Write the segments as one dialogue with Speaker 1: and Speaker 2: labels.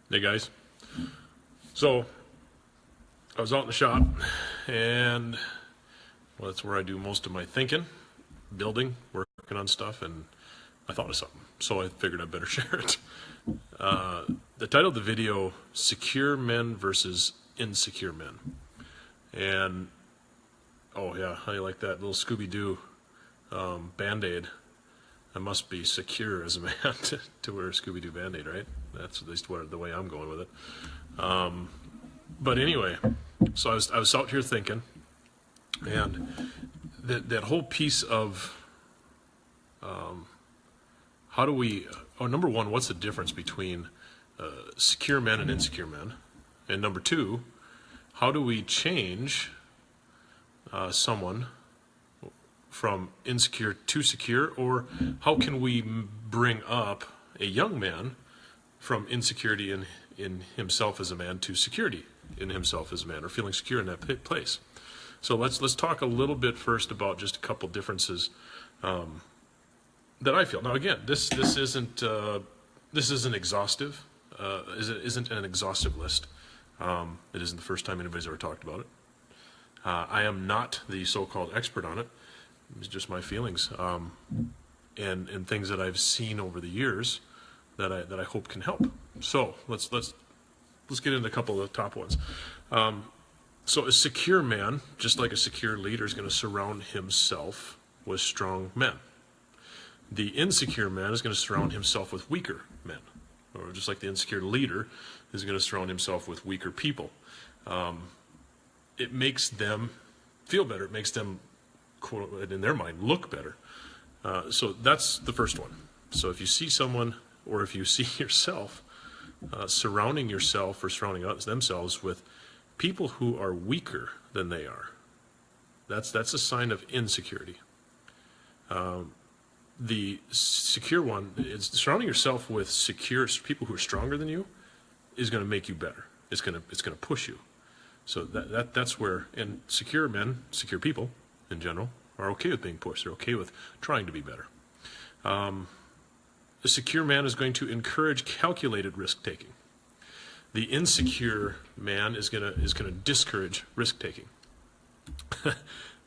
Speaker 1: Hey guys, so I was out in the shop, and well, that's where I do most of my thinking, building, working on stuff, and I thought of something, so I figured I'd better share it. The title of the video: Secure Men versus Insecure Men. And oh yeah, how do you like that little Scooby-Doo Band-Aid? I must be secure as a man to wear a Scooby-Doo Band-Aid, right? That's at least the way I'm going with it. But anyway, so I was out here thinking, and that whole piece of how do we? Oh, number one, what's the difference between secure men and insecure men? And number two, how do we change someone from insecure to secure, or how can we bring up a young man from insecurity in himself as a man to security in himself as a man, or feeling secure in that place? So let's talk a little bit first about just a couple differences that I feel. Now again, this isn't exhaustive. Isn't an exhaustive list. It isn't the first time anybody's ever talked about it. I am not the so-called expert on it. It's just my feelings and things that I've seen over the years that I hope can help. So let's get into a couple of the top ones. So a secure man, just like a secure leader, is going to surround himself with strong men. The insecure man is going to surround himself with weaker men, or just like the insecure leader is going to surround himself with weaker people. It makes them feel better. It makes them, quote, in their mind, look better. So that's the first one. So if you see someone, or if you see yourself surrounding yourself or surrounding themselves with people who are weaker than they are, that's a sign of insecurity. The secure one is surrounding yourself with secure people who are stronger than you is going to make you better. It's going to push you. So that's where, and secure men, secure people in general, are okay with being pushed. They're okay with trying to be better. A secure man is going to encourage calculated risk taking. The insecure man is going to discourage risk taking.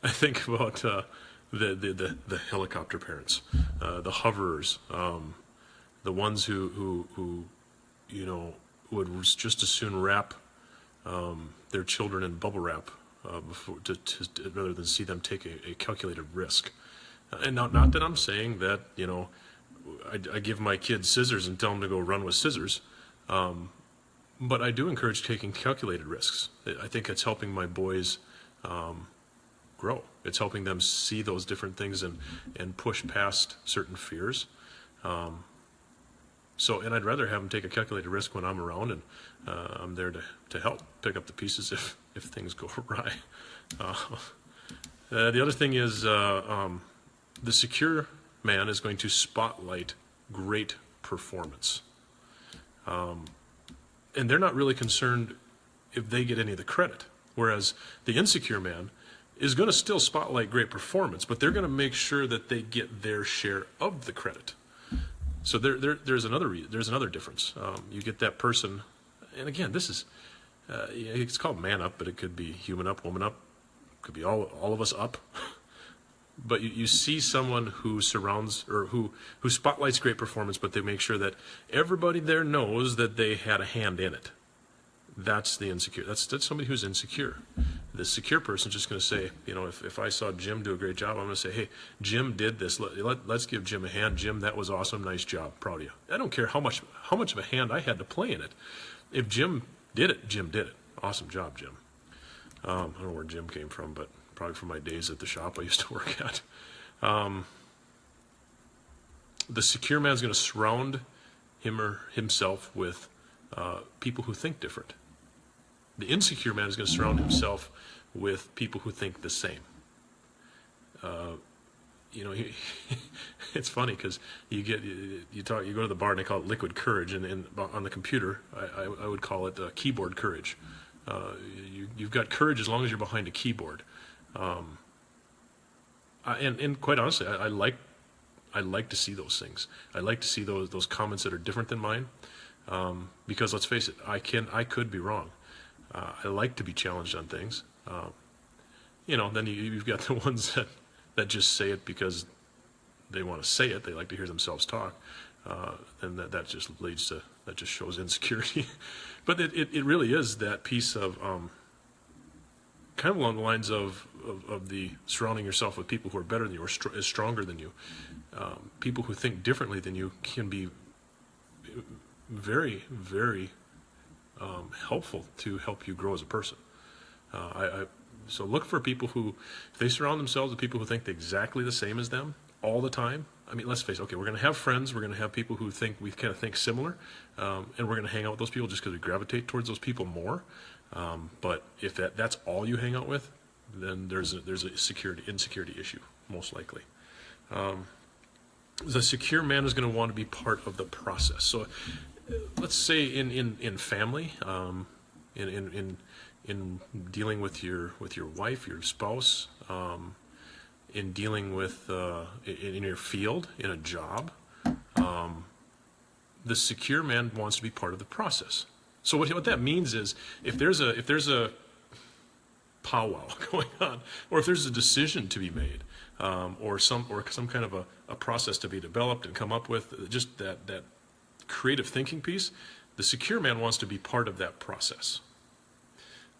Speaker 1: I think about the helicopter parents, the hoverers, the ones who would just as soon wrap their children in bubble wrap rather than see them take a calculated risk. And not that I'm saying that I give my kids scissors and tell them to go run with scissors, but I do encourage taking calculated risks. I think it's helping my boys grow. It's helping them see those different things and push past certain fears. And I'd rather have them take a calculated risk when I'm around, and I'm there to help pick up the pieces if things go awry. The other thing is the secure man is going to spotlight great performance. And they're not really concerned if they get any of the credit, whereas the insecure man is going to still spotlight great performance, but they're going to make sure that they get their share of the credit. So there's another difference. You get that person, and again, this is it's called man up, but it could be human up, woman up, it could be all of us up. But you see someone who surrounds or who spotlights great performance, but they make sure that everybody there knows that they had a hand in it. That's the insecure. That's somebody who's insecure. The secure person's just going to say, if I saw Jim do a great job, I'm going to say, hey, Jim did this. Let's give Jim a hand. Jim, that was awesome. Nice job. Proud of you. I don't care how much of a hand I had to play in it. If Jim did it, Jim did it. Awesome job, Jim. I don't know where Jim came from, but probably from my days at the shop I used to work at. The secure man's going to surround him or himself with people who think different. The insecure man is going to surround himself with people who think the same. It's funny because you go to the bar and they call it liquid courage, and on the computer I would call it keyboard courage. You've got courage as long as you're behind a keyboard. And quite honestly, I like to see those things. I like to see those comments that are different than mine. Because let's face it, I could be wrong. I like to be challenged on things. Then you've got the ones that just say it because they want to say it. They like to hear themselves talk. And that just leads to, that just shows insecurity. But it really is that piece of, kind of along the lines of the surrounding yourself with people who are better than you or is stronger than you. People who think differently than you can be very, very helpful to help you grow as a person. So look for people who, if they surround themselves with people who think exactly the same as them all the time. I mean, let's face it, okay, we're going to have friends, we're going to have people who think, we kind of think similar, and we're going to hang out with those people just because we gravitate towards those people more. But if that's all you hang out with, then there's a insecurity issue, most likely. The secure man is going to want to be part of the process. So let's say in family, in dealing with your wife, your spouse, in dealing with in your field, in a job, the secure man wants to be part of the process. So what that means is, if there's a powwow going on, or if there's a decision to be made, or some kind of a process to be developed and come up with, just that creative thinking piece, the secure man wants to be part of that process.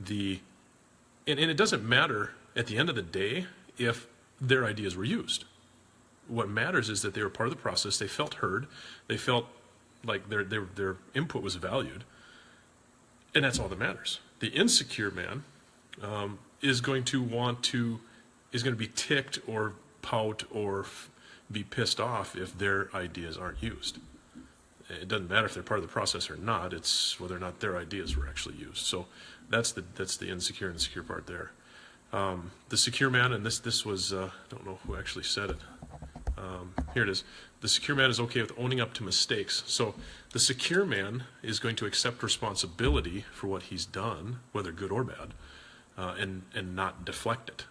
Speaker 1: And it doesn't matter at the end of the day if their ideas were used. What matters is that they were part of the process. They felt heard. They felt like their input was valued, and that's all that matters. The insecure man is going to be ticked or pout or be pissed off if their ideas aren't used. It doesn't matter if they're part of the process or not. It's whether or not their ideas were actually used. So that's the insecure and secure part there. The secure man, and this was I don't know who actually said it. Here it is. The secure man is okay with owning up to mistakes. So the secure man is going to accept responsibility for what he's done, whether good or bad, and not deflect it.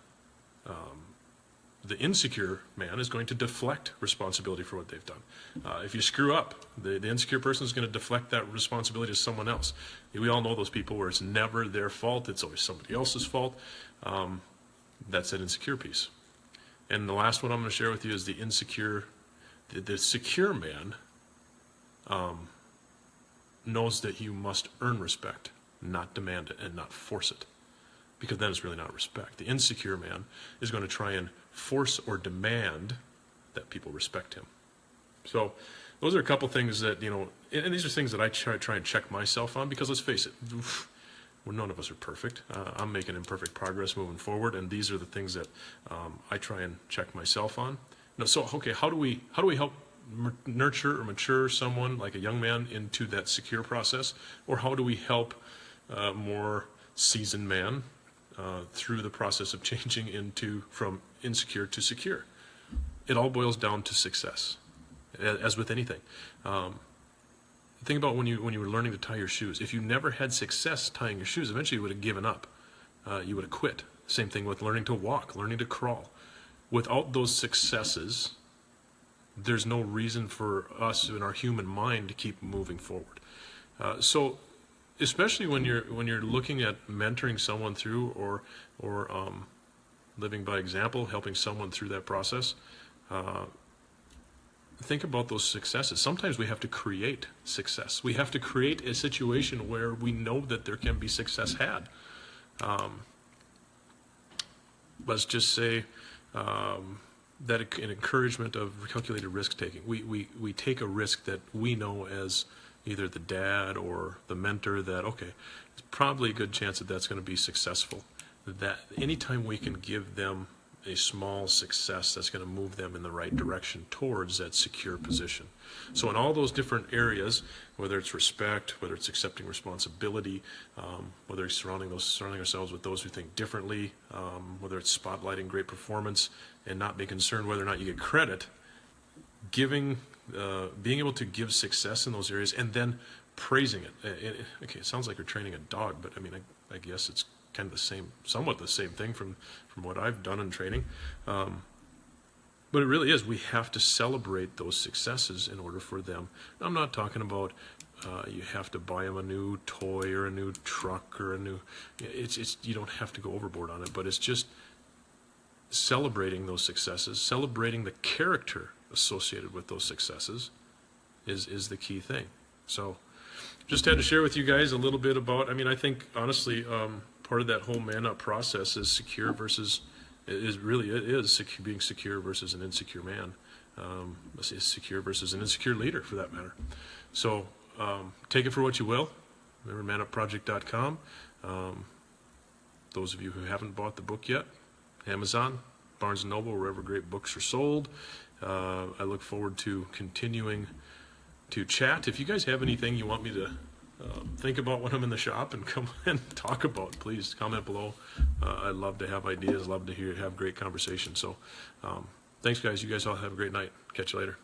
Speaker 1: The insecure man is going to deflect responsibility for what they've done. If you screw up, the insecure person is going to deflect that responsibility to someone else. We all know those people where it's never their fault, it's always somebody else's fault. That's that insecure piece. And the last one I'm going to share with you is the insecure. The secure man knows that you must earn respect, not demand it and not force it, because then it's really not respect. The insecure man is going to try and force or demand that people respect him. So those are a couple things that, and these are things that I try and check myself on, because let's face it, none of us are perfect. I'm making imperfect progress moving forward, and these are the things that I try and check myself on. So, okay, how do we help nurture or mature someone like a young man into that secure process, or how do we help more seasoned man through the process of changing from insecure to secure? It all boils down to success, as with anything. Think about when you were learning to tie your shoes. If you never had success tying your shoes, eventually you would have given up. You would have quit. Same thing with learning to walk, learning to crawl. Without those successes, there's no reason for us in our human mind to keep moving forward. So, especially when you're looking at mentoring someone through or living by example, helping someone through that process, think about those successes. Sometimes we have to create success. We have to create a situation where we know that there can be success had. Let's just say that an encouragement of calculated risk taking. We take a risk that we know as either the dad or the mentor that, okay, it's probably a good chance that that's going to be successful. That anytime we can give them a small success, that's going to move them in the right direction towards that secure position. So in all those different areas, whether it's respect, whether it's accepting responsibility, whether it's surrounding ourselves with those who think differently, whether it's spotlighting great performance and not being concerned whether or not you get credit, being able to give success in those areas and then praising it. Okay, it sounds like you're training a dog, but I mean, I guess it's kind of the same, somewhat the same thing from what I've done in training. But it really is. We have to celebrate those successes in order for them. I'm not talking about you have to buy them a new toy or a new truck or a new, it's you don't have to go overboard on it, but it's just celebrating those successes, celebrating the character associated with those successes is the key thing. So just had to share with you guys a little bit about, I mean, I think honestly, part of that whole man up process is secure versus, being secure versus an insecure man. Is secure versus an insecure leader for that matter. So take it for what you will. Remember manupproject.com. Those of you who haven't bought the book yet, Amazon, Barnes & Noble, wherever great books are sold. I look forward to continuing to chat. If you guys have anything you want me to think about when I'm in the shop and come and talk about, please comment below. I love to have ideas, love to have great conversations. So thanks guys. You guys all have a great night. Catch you later.